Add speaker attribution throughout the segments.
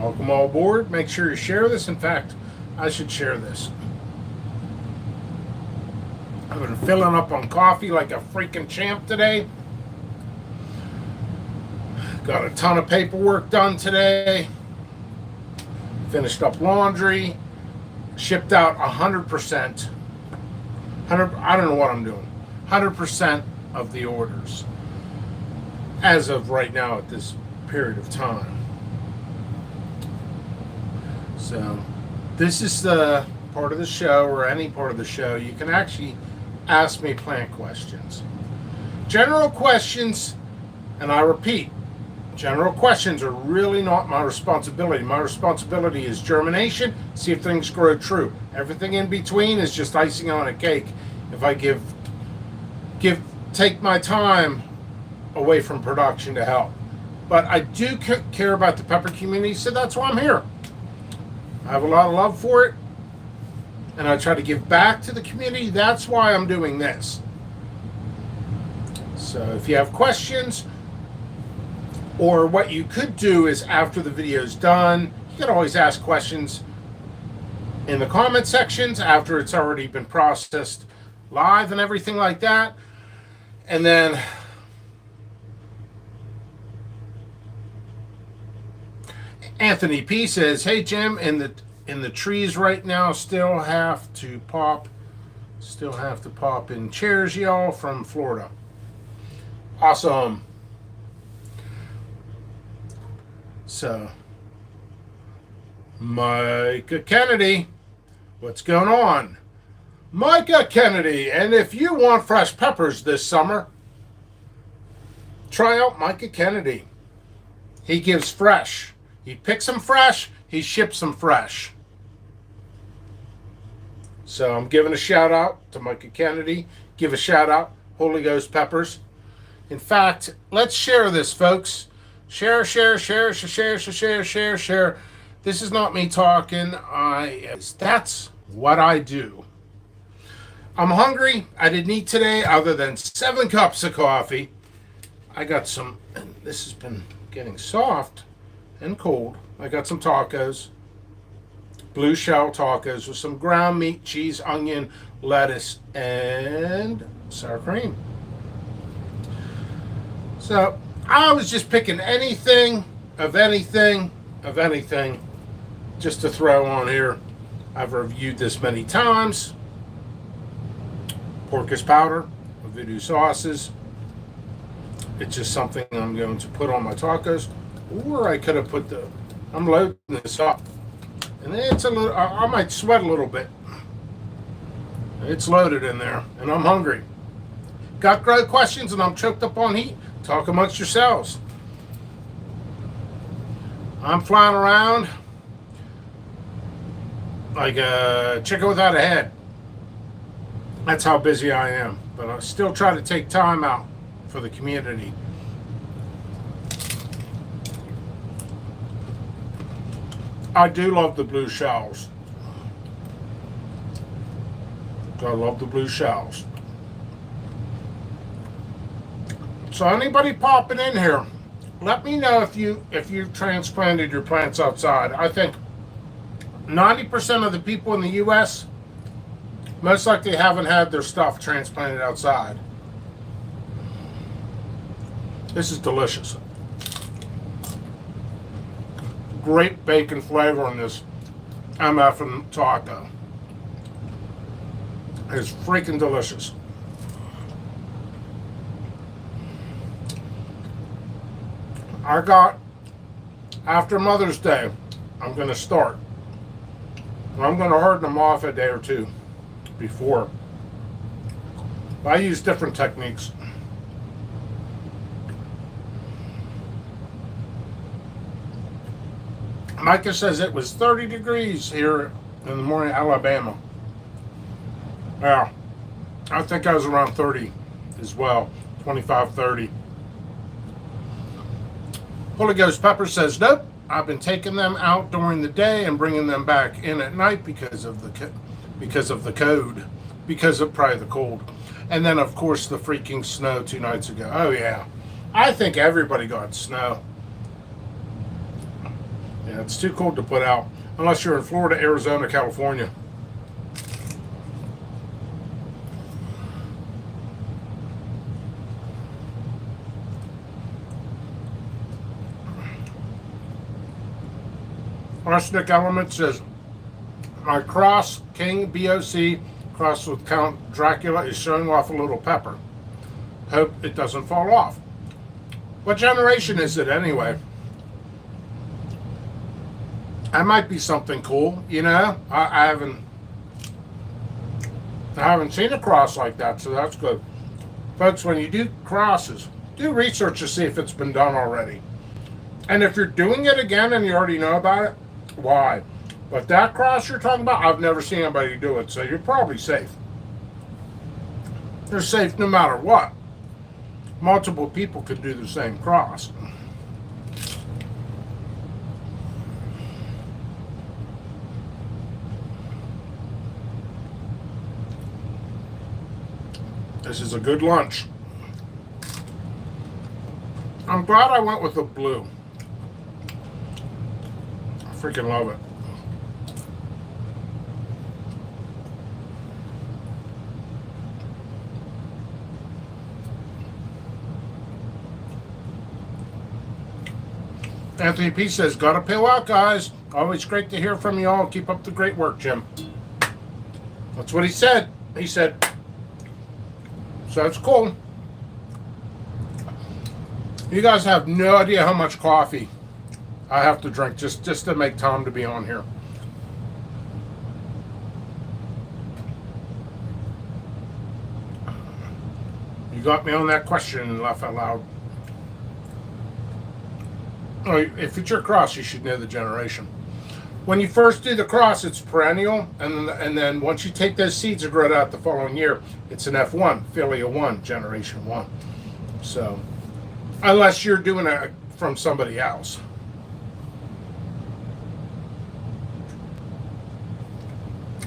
Speaker 1: Welcome all aboard. Make sure you share this. In fact, I should share this. I've been filling up on coffee like a freaking champ today. Got a ton of paperwork done today. Finished up laundry. Shipped out 100%. I don't know what I'm doing. 100% of the orders as of right now at this period of time. So this is the part of the show, or any part of the show, you can actually ask me plant questions. General questions, and I repeat, general questions are really not my responsibility. My responsibility is germination, see if things grow true. Everything in between is just icing on a cake if I take my time away from production to help. But I do care about the pepper community, so that's why I'm here. I have a lot of love for it, and I try to give back to the community. That's why I'm doing this. So if you have questions, or what you could do is after the video's done, you can always ask questions in the comment sections after it's already been processed live and everything like that. And then Anthony P says, "Hey Jim, in the trees right now still have to pop in chairs, y'all, from Florida." Awesome. So, Micah Kennedy, what's going on? Micah Kennedy, and if you want fresh peppers this summer, try out Micah Kennedy. He gives fresh. He picks them fresh. He ships them fresh. So I'm giving a shout out to Micah Kennedy. Give a shout out, Holy Ghost Peppers. In fact, let's share this, folks. Share. This is not me talking. That's what I do. I'm hungry. I didn't eat today other than 7 cups of coffee. I got some, and this has been getting soft and cold. I got some tacos, blue shell tacos with some ground meat, cheese, onion, lettuce, and sour cream. So I was just picking anything, just to throw on here. I've reviewed this many times. Porpoise powder, voodoo sauces. It's just something I'm going to put on my tacos. Or I could have I'm loading this up. And it's a little, I might sweat a little bit. It's loaded in there, and I'm hungry. Got great questions, and I'm choked up on heat. Talk amongst yourselves. I'm flying around like a chicken without a head. That's how busy I am. But I still try to take time out for the community. I do love the blue shells. I love the blue shells. So anybody popping in here, let me know if you transplanted your plants outside. I think 90% of the people in the U.S. most likely haven't had their stuff transplanted outside. This is delicious. Great bacon flavor in this MF taco. It's freaking delicious. I got, after Mother's Day, I'm going to start. I'm going to harden them off a day or two before. I use different techniques. Micah says it was 30 degrees here in the morning, Alabama. Yeah, I think I was around 30 as well, 25, 30. Holy Ghost Pepper says, nope, I've been taking them out during the day and bringing them back in at night because of the code, because of probably the cold. And then, of course, the freaking snow 2 nights ago. Oh, yeah. I think everybody got snow. Yeah, it's too cold to put out unless you're in Florida, Arizona, California. Arsenic Element says, my cross, King BOC, crossed with Count Dracula, is showing off a little pepper. Hope it doesn't fall off. What generation is it anyway? That might be something cool, you know? I haven't seen a cross like that, so that's good. Folks, when you do crosses, do research to see if it's been done already. And if you're doing it again and you already know about it, why? But that cross you're talking about, I've never seen anybody do it, so you're probably safe. You're safe no matter what. Multiple people could do the same cross. This is a good lunch. I'm glad I went with the blue. I freaking love it. Anthony P says, gotta peel out, guys. Always great to hear from you all. Keep up the great work, Jim. That's what he said. He said, so that's cool. You guys have no idea how much coffee I have to drink just to make time to be on here. You got me on that question and laugh out loud. Oh, if it's your cross, you should know the generation. When you first do the cross, it's perennial, and then once you take those seeds and grow it out the following year, it's an F1, filial 1, generation 1. So, unless you're doing it from somebody else.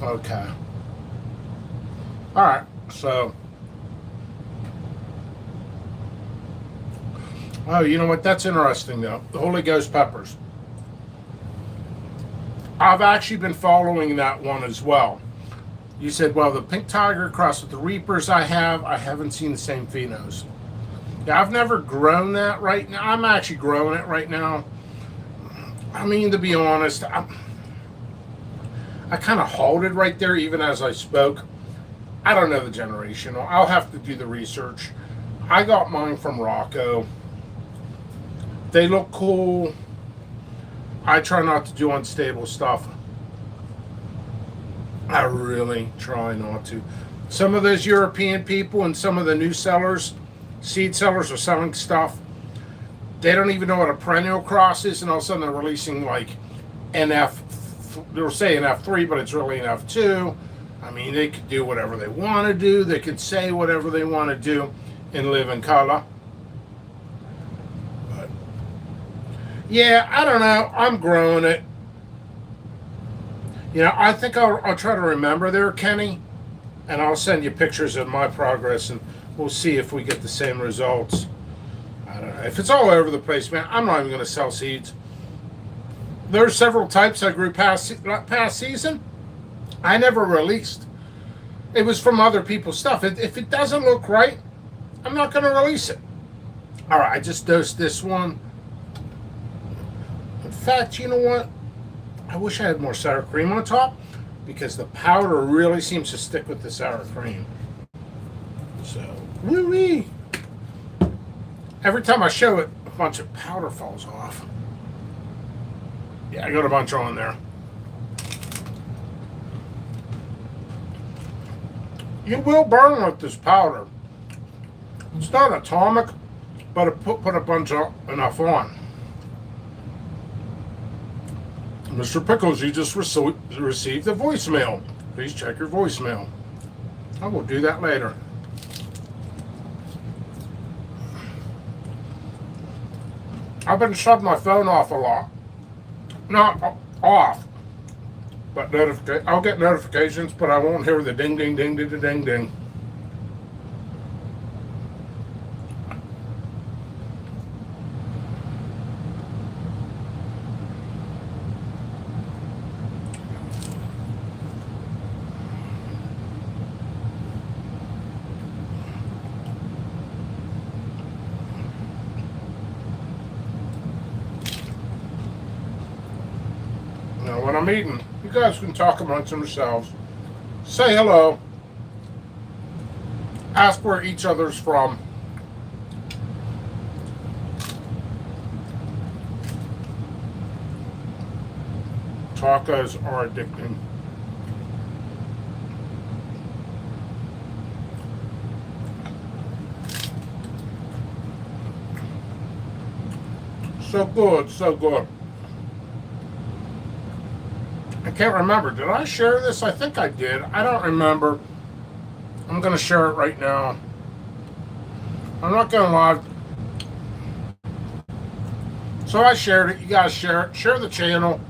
Speaker 1: Okay. All right, so. Oh, you know what? That's interesting, though. The Holy Ghost peppers. I've actually been following that one as well. You said, well, the Pink Tiger crossed with the Reapers I haven't seen the same phenos. Yeah, I've never grown that right now. I'm actually growing it right now. I mean, to be honest, I kind of halted right there even as I spoke. I don't know the generation. I'll have to do the research. I got mine from Rocco. They look cool. I try not to do unstable stuff. I really try not to. Some of those European people and some of the new sellers, seed sellers, are selling stuff. They don't even know what a perennial cross is, and all of a sudden they're releasing like NF. They're saying F3, but it's really an F2. I mean, they could do whatever they want to do. They could say whatever they want to do and live in color. Yeah, I don't know. I'm growing it. You know, I think I'll try to remember there, Kenny, and I'll send you pictures of my progress, and we'll see if we get the same results. I don't know. If it's all over the place, man, I'm not even going to sell seeds. There's several types I grew past season. I never released. It was from other people's stuff. If it doesn't look right, I'm not going to release it. All right, I just dosed this one. In fact, you know what? I wish I had more sour cream on top because the powder really seems to stick with the sour cream. So, woo-wee. Every time I show it, a bunch of powder falls off. Yeah, I got a bunch on there. You will burn with this powder. It's not atomic, but it put a bunch of enough on. Mr. Pickles, you just received a voicemail. Please check your voicemail. I will do that later. I've been shutting my phone off a lot. Not off, but I'll get notifications, but I won't hear the ding, ding, ding, ding, ding, ding. I'm eating. You guys can talk amongst yourselves. Say hello. Ask where each other's from. Tacos are addicting. So good, so good. I can't remember. Did I share this? I think I did. I don't remember. I'm going to share it right now. I'm not going to lie. So I shared it. You guys share it. Share the channel.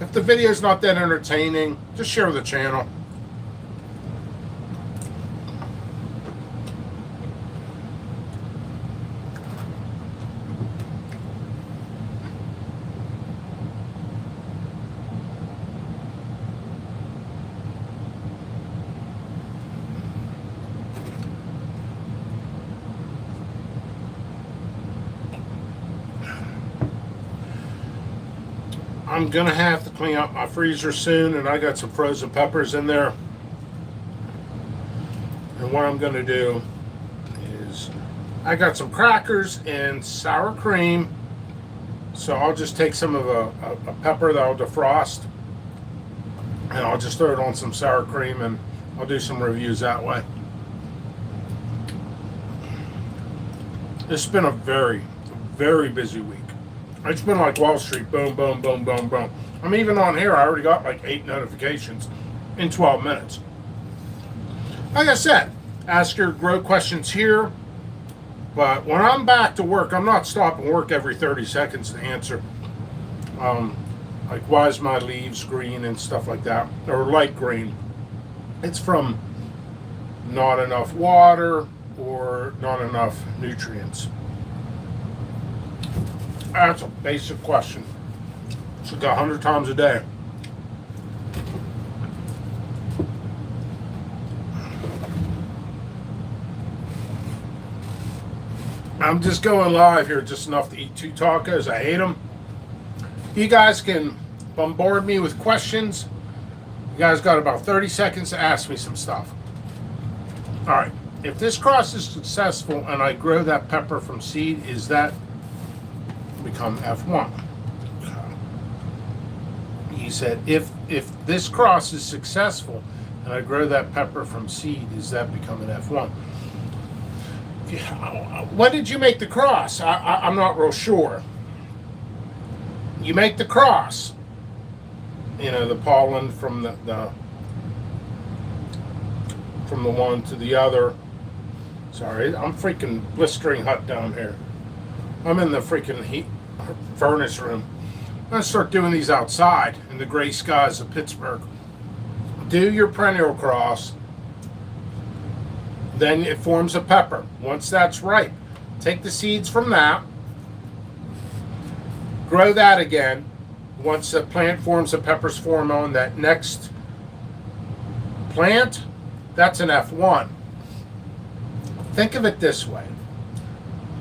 Speaker 1: If the video is not that entertaining, just share the channel. I'm gonna have to clean out my freezer soon, and I got some frozen peppers in there. And what I'm gonna do is I got some crackers and sour cream, so I'll just take some of a pepper that I'll defrost, and I'll just throw it on some sour cream, and I'll do some reviews that way. It's been a very, very busy week. It's been like Wall Street, boom, boom, boom, boom, boom. I'm even on here, I already got like 8 notifications in 12 minutes. Like I said, ask your grow questions here, but when I'm back to work, I'm not stopping work every 30 seconds to answer. Like, why is my leaves green and stuff like that, or light green? It's from not enough water or not enough nutrients. That's a basic question. It's like 100 times a day. I'm just going live here just enough to eat 2 tacos. I hate them. You guys can bombard me with questions. You guys got about 30 seconds to ask me some stuff. All right. If this cross is successful and I grow that pepper from seed, is that become F1? He said, if this cross is successful and I grow that pepper from seed, does that become an F1? When did you make the cross? I'm not real sure. You make the cross, you know, the pollen from the from the one to the other. Sorry, I'm freaking blistering hot down here. I'm in the freaking heat furnace room. I'm gonna start doing these outside in the gray skies of Pittsburgh. Do your perennial cross, then it forms a pepper. Once that's ripe, take the seeds from that, grow that again. Once the plant forms, the peppers form on that next plant. That's an F1. Think of it this way.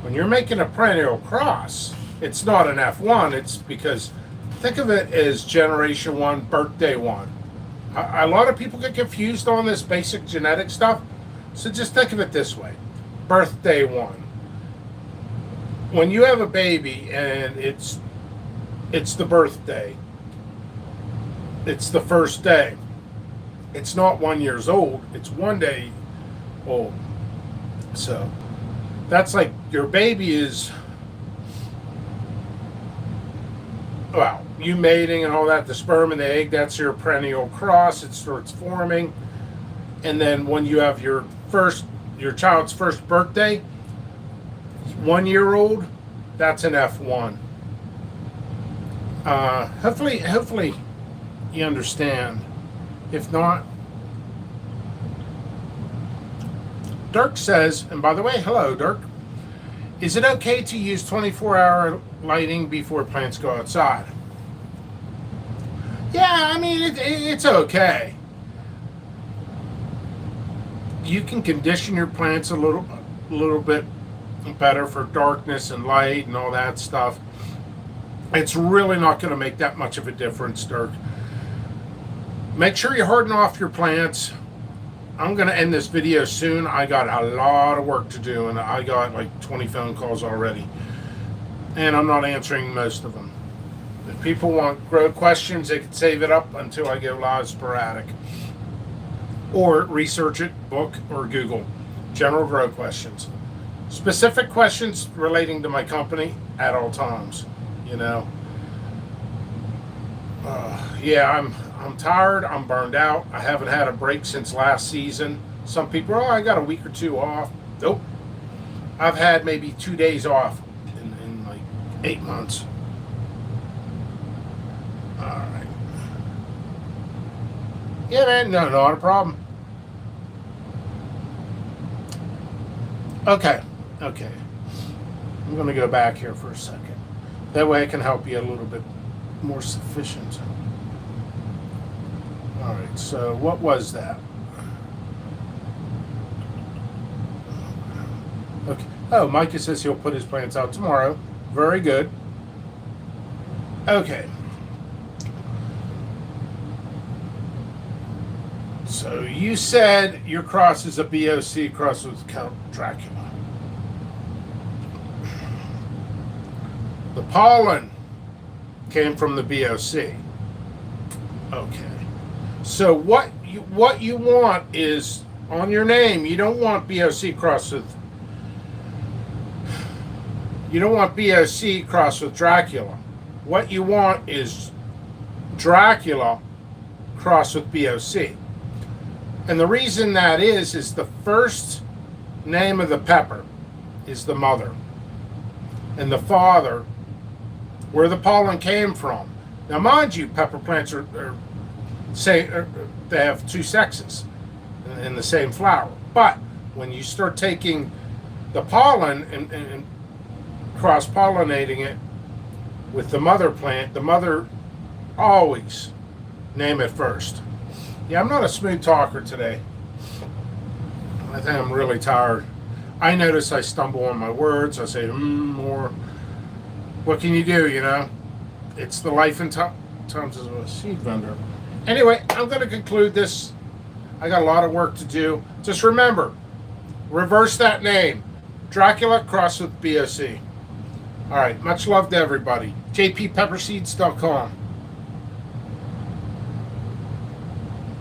Speaker 1: When you're making a perennial cross, it's not an F1. It's because, think of it as generation 1, birthday 1. A lot of people get confused on this basic genetic stuff. So just think of it this way. Birthday 1. When you have a baby and it's the birthday, it's the first day. It's not 1 year old, it's 1 day old. So that's like your baby is, well, you mating and all that, the sperm and the egg, that's your perennial cross. It starts forming. And then when you have your child's first birthday, 1 year old, that's an F1. Hopefully you understand. If not, Dirk says, and by the way, hello, Dirk. Is it okay to use 24-hour lighting before plants go outside? Yeah, I mean, it's okay. You can condition your plants a little bit better for darkness and light and all that stuff. It's really not going to make that much of a difference, Dirk. Make sure you harden off your plants. I'm going to end this video soon. I got a lot of work to do, and I got like 20 phone calls already. And I'm not answering most of them. If people want grow questions, they can save it up until I go live sporadic. Or research it, book, or Google. General grow questions. Specific questions relating to my company at all times. You know. Yeah, I'm tired. I'm burned out. I haven't had a break since last season. Some people, I got a week or two off. Nope. I've had maybe 2 days off in like 8 months. All right. Yeah, man. No, not a problem. Okay. I'm going to go back here for a second. That way I can help you a little bit more sufficient. All right, so what was that? Okay. Oh, Micah says he'll put his plants out tomorrow. Very good. Okay. So you said your cross is a BOC cross with Count Dracula. The pollen came from the BOC. Okay. So what you want is on your name. You don't want BOC crossed with. You don't want BOC crossed with Dracula. What you want is Dracula crossed with BOC. And the reason that is the first name of the pepper is the mother, and the father, where the pollen came from. Now, mind you, pepper plants they have two sexes in the same flower. But when you start taking the pollen and cross-pollinating it with the mother plant, the mother always name it first. Yeah, I'm not a smooth talker today. I think I'm really tired. I notice I stumble on my words. I say, or what can you do, you know? It's the life and times as a seed vendor. Anyway, I'm going to conclude this. I got a lot of work to do. Just remember, reverse that name. Dracula crossed with BOC. All right, much love to everybody. jppepperseeds.com.